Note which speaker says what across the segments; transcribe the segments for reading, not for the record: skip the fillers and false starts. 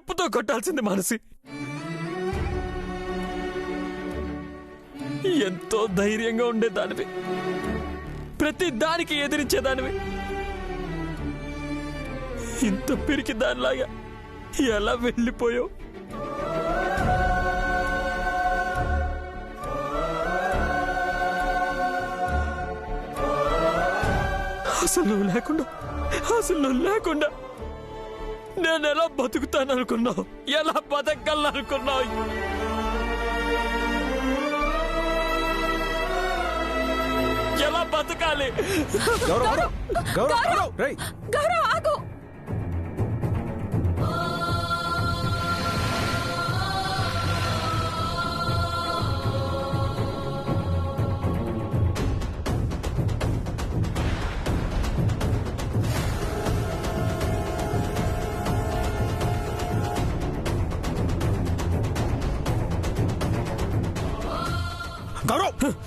Speaker 1: చెప్పుతో కొట్టాల్సింది మానసి. ఎంతో ధైర్యంగా ఉండేదానివి, ప్రతి దానికి ఎదిరించేదానివి. ఇంత పిరికి దానిలాగా ఎలా వెళ్ళిపోయావు? అసలు నువ్వు లేకుండా నేను ఎలా బతుకుతాననుకున్నావు? ఎలా బతకగలనుకున్నావు? ఎలా బతకాలి?
Speaker 2: గౌరవ్ ఆగు.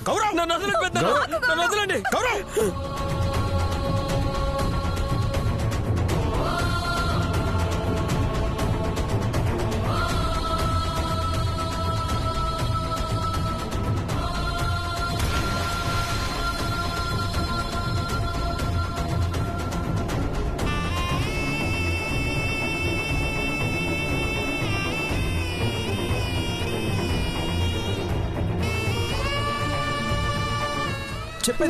Speaker 1: గౌరవ్ నన్ను వదలండి.
Speaker 2: గౌరవ్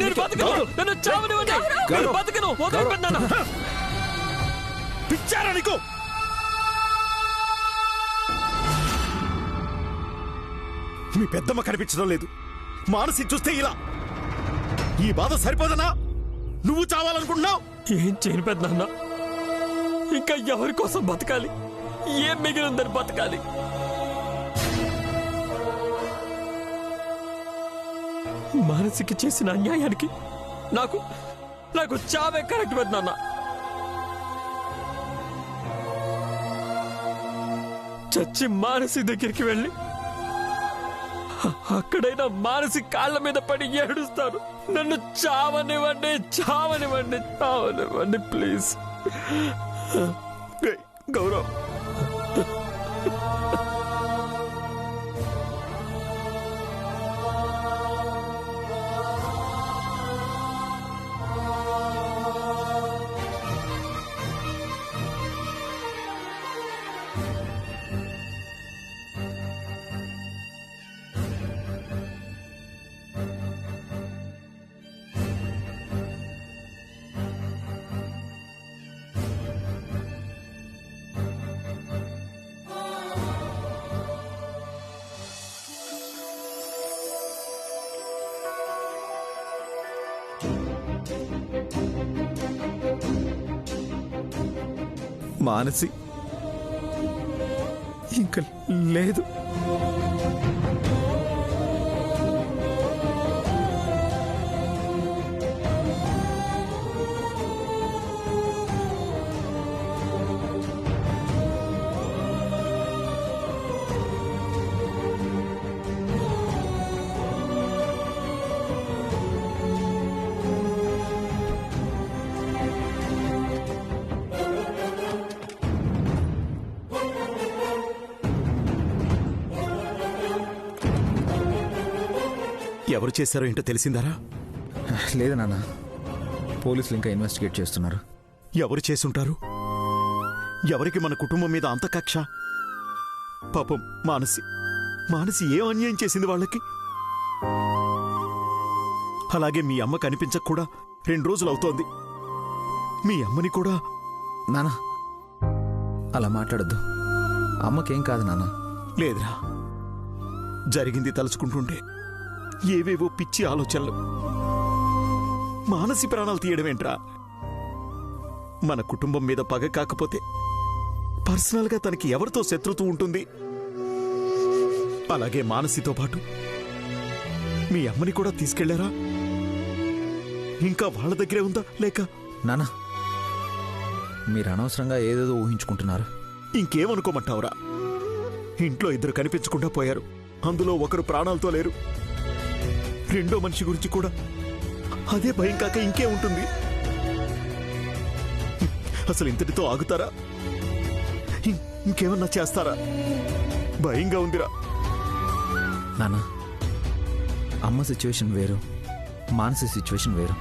Speaker 1: నేను బతకను. నన్ను చావనివ్వండి. నేను బతకను. వదిలిపెట్టాను.
Speaker 2: పిచ్చారా నీకు? మీ పెద్దమ్మ కనిపించడం లేదు. మానసి చూస్తే ఇలా. ఈ బాధ సరిపోదనా? నువ్వు చావాలనుకుంటున్నావు?
Speaker 1: ఏం చేయను పెద్దనాన్న. ఇంకా ఎవరి కోసం బతకాలి? ఏం మిగిలిందని బతకాలి? మానసికి చేసిన అన్యాయానికి నాకు చావే కరెక్ట్ పెద్దనాన్న. చచ్చి మానసి దగ్గరికి వెళ్ళి అక్కడైనా మానసి కాళ్ళ మీద పడి ఏడుస్తాను. నన్ను చావనివ్వండి ప్లీజ్.
Speaker 2: గౌరవ్ మానసి ఇంకా లేదు. ఎవరు చేశారో ఏంటో తెలిసిందారా?
Speaker 3: లేదు నాన్న, పోలీసులు ఇంకా ఇన్వెస్టిగేట్ చేస్తున్నారు.
Speaker 2: ఎవరు చేసుంటారు? ఎవరికి మన కుటుంబం మీద అంత కక్ష? పాపం మానసి ఏం అన్యాయం చేసింది వాళ్ళకి? అలాగే మీ అమ్మ కనిపించక కూడా 2 రోజులు అవుతోంది. మీ అమ్మని కూడా.
Speaker 3: నాన్న అలా మాట్లాడద్దు. అమ్మకేం కాదు నాన్న.
Speaker 2: లేదురా, జరిగింది తలుచుకుంటుంటే ఏవేవో పిచ్చి ఆలోచనలు. మానసి ప్రాణాలు తీయడమేంట్రా? మన కుటుంబం మీద పగ కాకపోతే పర్సనల్ గా తనకి ఎవరితో శత్రుత్వం ఉంటుంది? అలాగే మానసితో పాటు మీ అమ్మని కూడా తీసుకెళ్లారా? ఇంకా వాళ్ళ దగ్గరే ఉందా లేక?
Speaker 3: నాన్న మీరు అనవసరంగా ఏదేదో ఊహించుకుంటున్నారు.
Speaker 2: ఇంకేమనుకోమంటావురా? ఇంట్లో 2 కనిపించకుండా పోయారు. అందులో ఒకరు ప్రాణాలతో లేరు. రెండో మనిషి గురించి కూడా అదే భయం కాక ఇంకే ఉంటుంది? అసలు ఇంతటితో ఆగుతారా? ఇంకేమన్నా చేస్తారా? భయంగా ఉందిరా.
Speaker 3: నాన్న, అమ్మ సిచ్యువేషన్ వేరు, మానసి సిచ్యువేషన్ వేరు.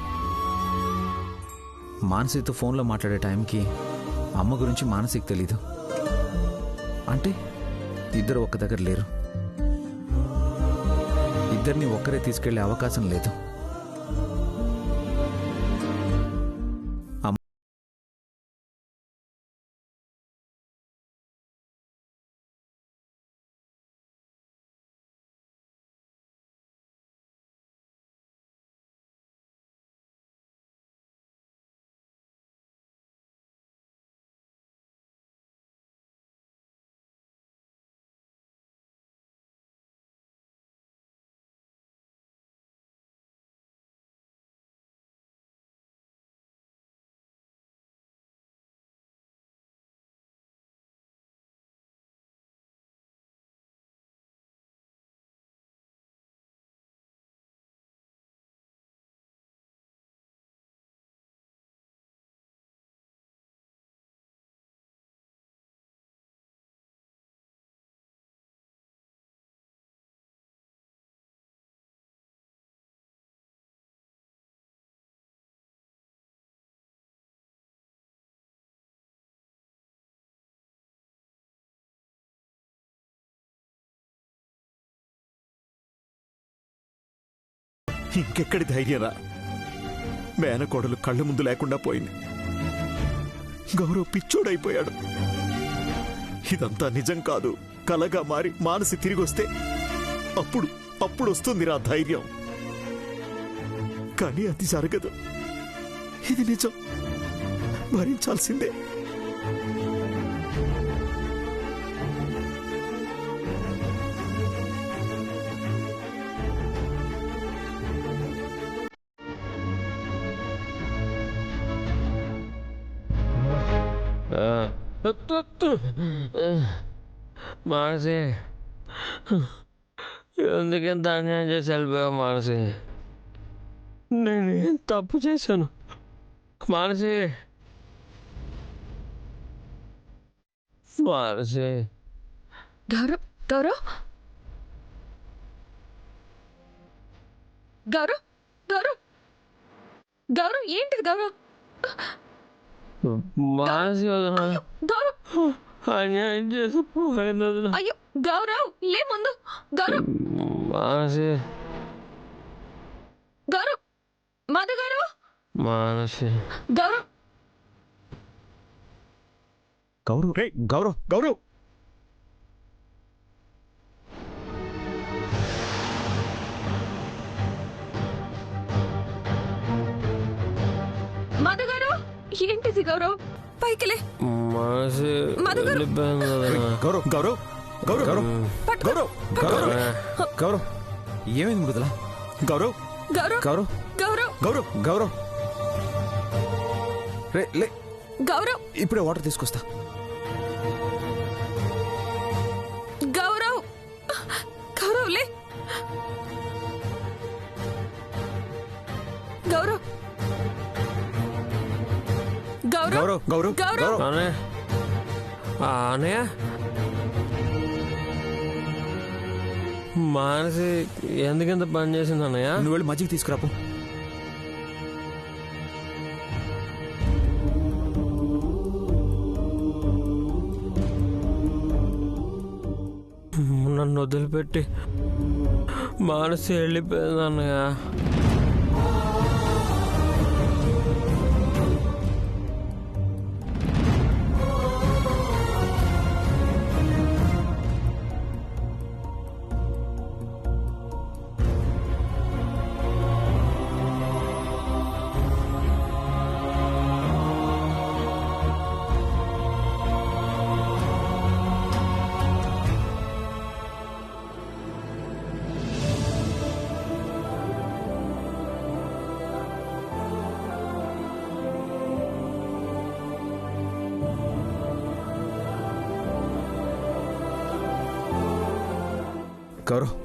Speaker 3: మానసితో ఫోన్లో మాట్లాడే టైంకి అమ్మ గురించి మానసికి తెలీదు. అంటే ఇద్దరు ఒక్క దగ్గర లేరు. ఇద్దరిని ఒక్కరే తీసుకెళ్లే అవకాశం లేదు.
Speaker 2: ఇంకెక్కడి ధైర్యరా? మేనకోడలు కళ్ళ ముందు లేకుండా పోయింది. గౌరవ్ పిచ్చోడైపోయాడు. ఇదంతా నిజం కాదు, కలగా మారి మానసి తిరిగొస్తే అప్పుడు వస్తుందిరా ధైర్యం. కానీ అది జరగదు. ఇది నిజం, భరించాల్సిందే.
Speaker 1: మానసి, ఎందుకంత అన్యాయం చేసి వెళ్ళిపోయావు మానసి? నేనేం తప్పు చేశాను మానసి? మానసి,
Speaker 4: గౌరవ్ గౌరవ్ గౌరవ్ గౌరవ్ గౌరవ్ ఏంటిది గౌరవ్?
Speaker 1: మానసి వదన,
Speaker 4: గౌరవ్
Speaker 1: అన్యాయం చేసి పోయింది వదన.
Speaker 4: అయ్యో గౌరవ్ లే ముందు. గౌరవ్
Speaker 1: మానసి,
Speaker 4: గౌరవ్ మధు గారు.
Speaker 1: మానసి,
Speaker 4: గౌరవ్
Speaker 2: గౌరవ్ రే, గౌరవ్ గౌరవ్
Speaker 4: మధు గారు ఏంటిది గౌరవ్? పైకిలే.
Speaker 1: మానసి
Speaker 4: మధు గారు.
Speaker 1: వెళ్ళిపోయింది వదన.
Speaker 2: గౌరవ్ గౌరవ్ గౌరవ్ గౌరవ్ గౌరవ్ గౌరవ్
Speaker 3: గౌరవ్, ఏమైంది మృదుల?
Speaker 2: గౌరవ్
Speaker 4: గౌరవ్
Speaker 3: గౌరవ్
Speaker 4: గౌరవ్
Speaker 2: గౌరవ్
Speaker 3: గౌరవ్, రే లే,
Speaker 4: గౌరవ్
Speaker 3: ఇప్పుడే వాటర్ తీసుకొస్తా.
Speaker 4: గౌరవ్ గౌరవ్ లే. గౌరవ్ గౌరవ్
Speaker 2: గౌరవ్ గౌరవ్
Speaker 4: గౌరవ్
Speaker 1: అన్నయ్య, అన్నయ్య, మానసి ఎందుకంత పని చేసింది అన్నయ్య?
Speaker 3: నువ్వు వెళ్ళి మజ్జిగ తీసుకురాపు.
Speaker 1: నన్ను వదిలిపెట్టి మానసి వెళ్ళిపోయింది అన్నయ్య.
Speaker 3: గౌరవ్,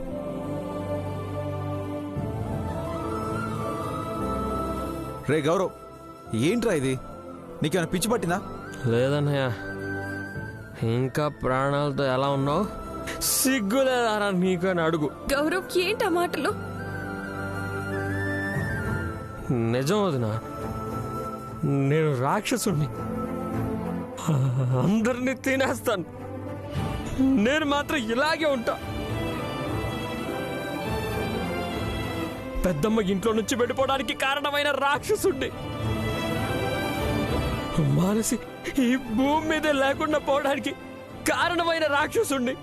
Speaker 3: రే గౌరవ్, ఏంట్రా ఇది? నీకేమైనా పిచ్చి పట్టిందా?
Speaker 1: లేదన్నయ్య, ఇంకా ప్రాణాలతో ఎలా ఉన్నావు? సిగ్గులేదారా నీకు అని అడుగు.
Speaker 4: గౌరవ్ ఏంటి ఆ మాటలు?
Speaker 1: నిజం వదినా, నేను రాక్షసుణ్ణి, అందరినీ తినేస్తాను. నేను మాత్రం ఇలాగే ఉంటా. పెద్దమ్మ ఇంట్లో నుంచి వెళ్ళిపోవడానికి కారణమైన రాక్షసుణ్ణి. మానసి ఈ భూమి మీద లేకుండా పోవడానికి కారణమైన రాక్షసుణ్ణి.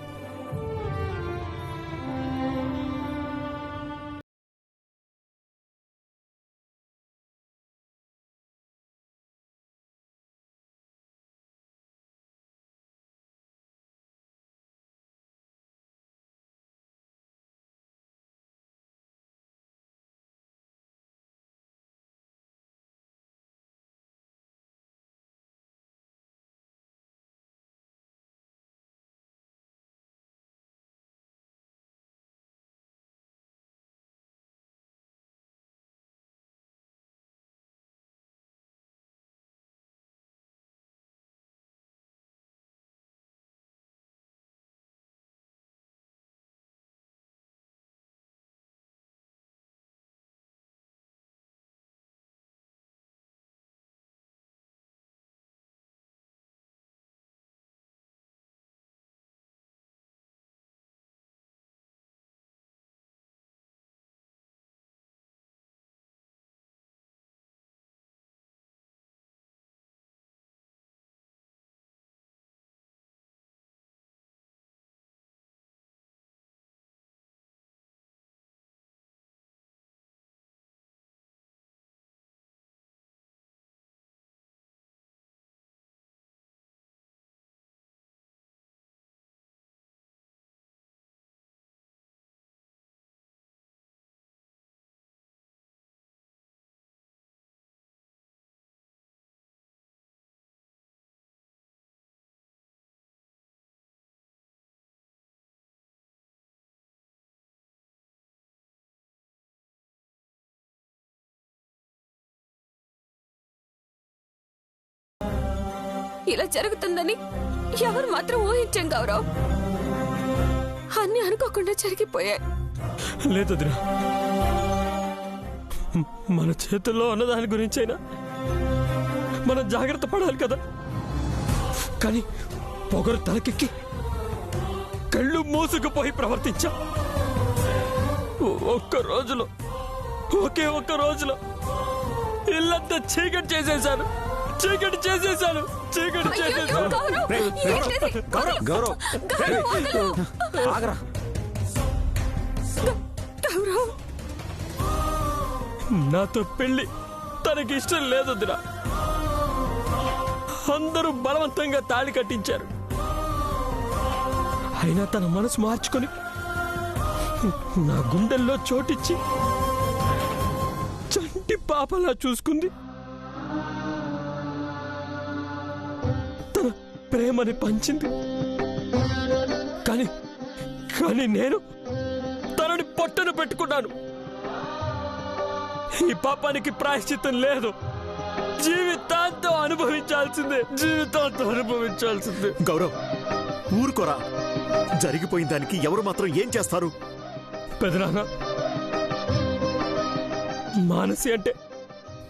Speaker 4: ఇలా జరుగుతుందని ఎవరు మాత్రం ఊహించాం గౌరవ్. అన్ని అనుకోకుండా జరిగిపోయాయి.
Speaker 1: లేదు వదినా, మన చేతుల్లో ఉన్న దాని గురించైనా మనం జాగ్రత్త పడాలి కదా. కానీ పొగరు తలకెక్కి కళ్ళు మూసుకుపోయి ప్రవర్తించా. ఒకే ఒక్క రోజులో ఇల్లంతా చీకటి చేసేశాను.
Speaker 3: గౌరవ్ ఆగరా.
Speaker 1: నాతో పెళ్లి తనకి ఇష్టం లేదు వదినా. అందరూ బలవంతంగా తాళి కట్టించారు. అయినా తన మనసు మార్చుకొని నా గుండెల్లో చోటిచ్చి చంటి పాపలా చూసుకుంది. తన ప్రేమని పంచింది. కానీ నేను తనని పొట్టను పెట్టుకున్నాను. ఈ పాపానికి ప్రాయశ్చిత్తం లేదు. జీవితాంతం అనుభవించాల్సిందే.
Speaker 2: గౌరవ్, ఊరుకోరా. జరిగిపోయిన దానికి ఎవరు మాత్రం ఏం చేస్తారు?
Speaker 1: పెదనాన్న, మానసి అంటే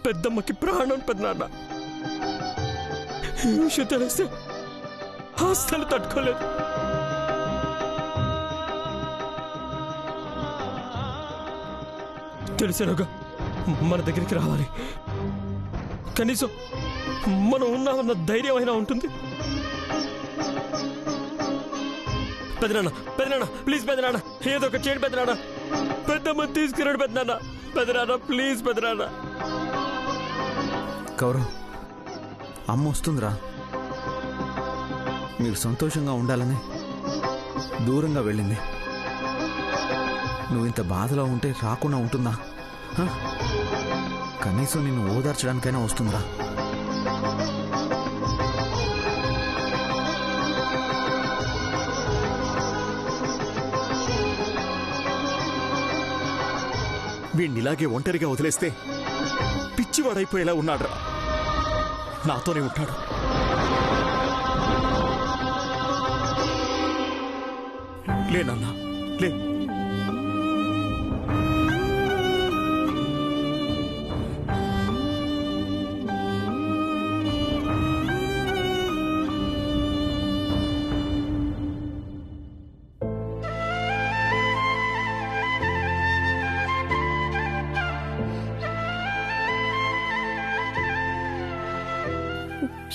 Speaker 1: పెద్దమ్మకి ప్రాణం. పెదనాన్న, ఈ విషయం తెలిస్తే అస్సలు తట్టుకోలేదు. తెలిసినగా మన దగ్గరికి రావాలి. కనీసం మనం ఉన్నామన్న ధైర్యం అయినా ఉంటుంది. పెదనాన్న ప్లీజ్, పెదనాన్న ఏదో ఒక చేయండి పెదనాన్న. పెద్దమ్మ తీసుకురాడు పెదనాన్న ప్లీజ్ పెదనాన్న.
Speaker 3: గౌరవ్, అమ్మ వస్తుందిరా. మీరు సంతోషంగా ఉండాలని దూరంగా వెళ్ళింది. నువ్వు ఇంత బాధలో ఉంటే రాకుండా ఉంటుందా? కనీసం నిన్ను ఓదార్చడానికైనా వస్తుందిరా.
Speaker 2: వీణ్ణిలాగే ఒంటరిగా వదిలేస్తే పిచ్చివాడైపోయేలా ఉన్నాడ్రా. నాతోనే ఉంటాడు. లేనన్నా లే.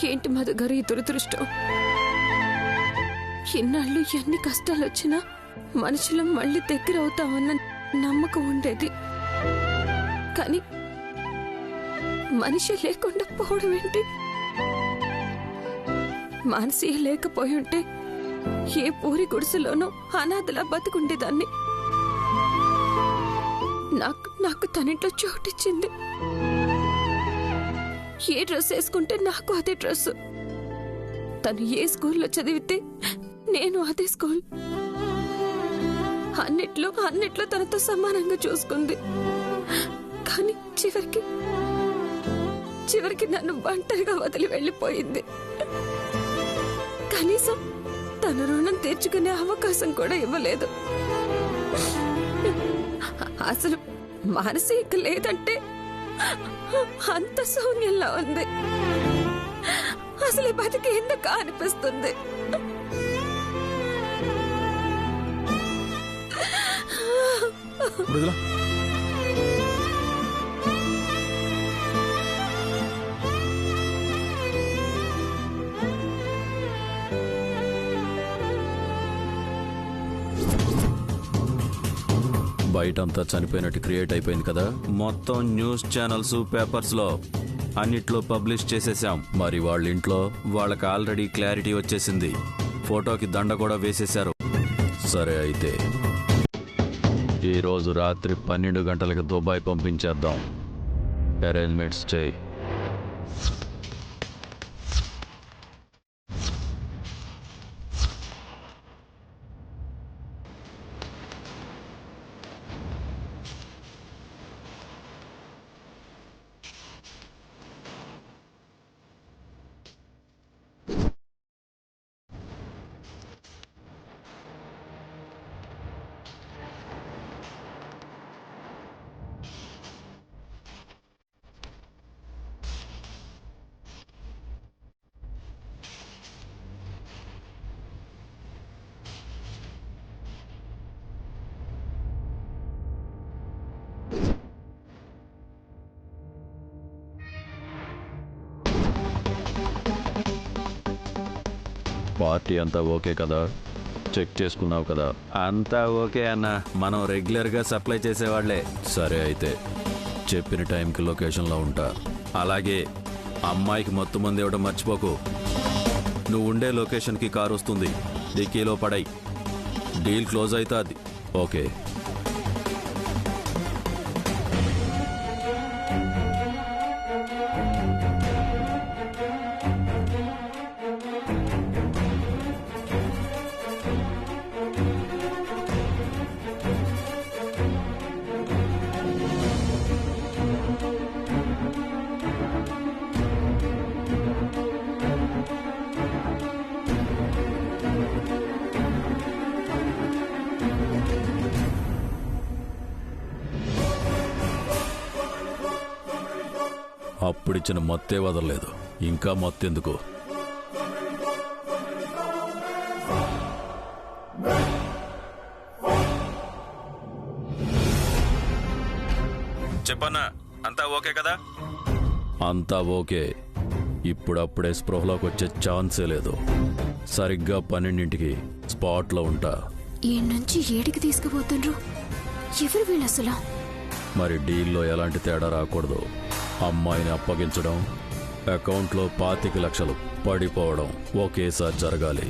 Speaker 4: ఏంటి మధు గారు ఈ దురదృష్టం? ఎన్నాళ్ళు ఎన్ని కష్టాలు వచ్చినా మనుషులం మళ్ళీ దగ్గర అవుతామన్న నమ్మకం ఉండేది. కానీ మనిషి లేకుండా పోవడం ఏంటి? మానసి లేకపోయి ఉంటే ఏ పూరి గుడిసెలోనో అనాథలా బతుకుండేదాన్ని. నాకు తనింట్లో చోటిచ్చింది. ఏ డ్రెస్ వేసుకుంటే నాకు అదే డ్రెస్. తను ఏ స్కూల్లో చదివితే నేను అదే స్కూల్. అన్నిట్లో తనతో సమానంగా చూసుకుంది. కానీ చివరికి నన్ను ఒంటరిగా వదిలి వెళ్ళిపోయింది. కనీసం తన రుణం తీర్చుకునే అవకాశం కూడా ఇవ్వలేదు. అసలు మానసిక లేదంటే అంత శూన్యంలా ఉంది. అసలు బతికి ఎందుకు అనిపిస్తుంది?
Speaker 5: బయటంతా చనిపోయినట్టు క్రియేట్ అయిపోయింది కదా. మొత్తం న్యూస్ ఛానల్స్, పేపర్స్ లో అన్నిట్లో పబ్లిష్ చేసేసాం. మరి వాళ్ళ ఇంట్లో వాళ్ళకి ఆల్రెడీ క్లారిటీ వచ్చేసింది. ఫోటోకి దండ కూడా వేసేశారు. సరే, అయితే ఈరోజు రాత్రి 12 గంటలకు దుబాయ్ పంపించేద్దాం. అరేంజ్మెంట్స్ చేయి. పార్టీ అంతా ఓకే కదా? చెక్ చేసుకున్నావు కదా? అంతా ఓకే అన్న. మనం రెగ్యులర్గా సప్లై చేసేవాళ్లే. సరే, అయితే చెప్పిన టైంకి లొకేషన్లో ఉంటా. అలాగే అమ్మాయికి మొత్తం మంది ఇవ్వడం మర్చిపోకు. నువ్వు ఉండే లొకేషన్కి కారు వస్తుంది. డిక్కీలో పడై. డీల్ క్లోజ్ అవుతుంది. ఓకే. అప్పుడిచ్చిన మొత్తే వదలలేదు. ఇంకా మొత్తెందుకు? చెప్పన్నా, అంతా ఓకే కదా? అంతా ఓకే. ఇప్పుడప్పుడే స్పృహలోకి వచ్చే ఛాన్సే లేదు. సరిగ్గా 12ంటికి స్పాట్లో ఉంటా.
Speaker 4: ఈ నుంచి ఏడికి తీసుకుపోతుండ్రు? ఎవరు వీళ్ళు అసలు?
Speaker 5: మరి డీల్లో ఎలాంటి తేడా రాకూడదు. అమ్మాయిని అప్పగించడం, అకౌంట్లో 25 లక్షలు పడిపోవడం ఒకేసారి జరగాలి.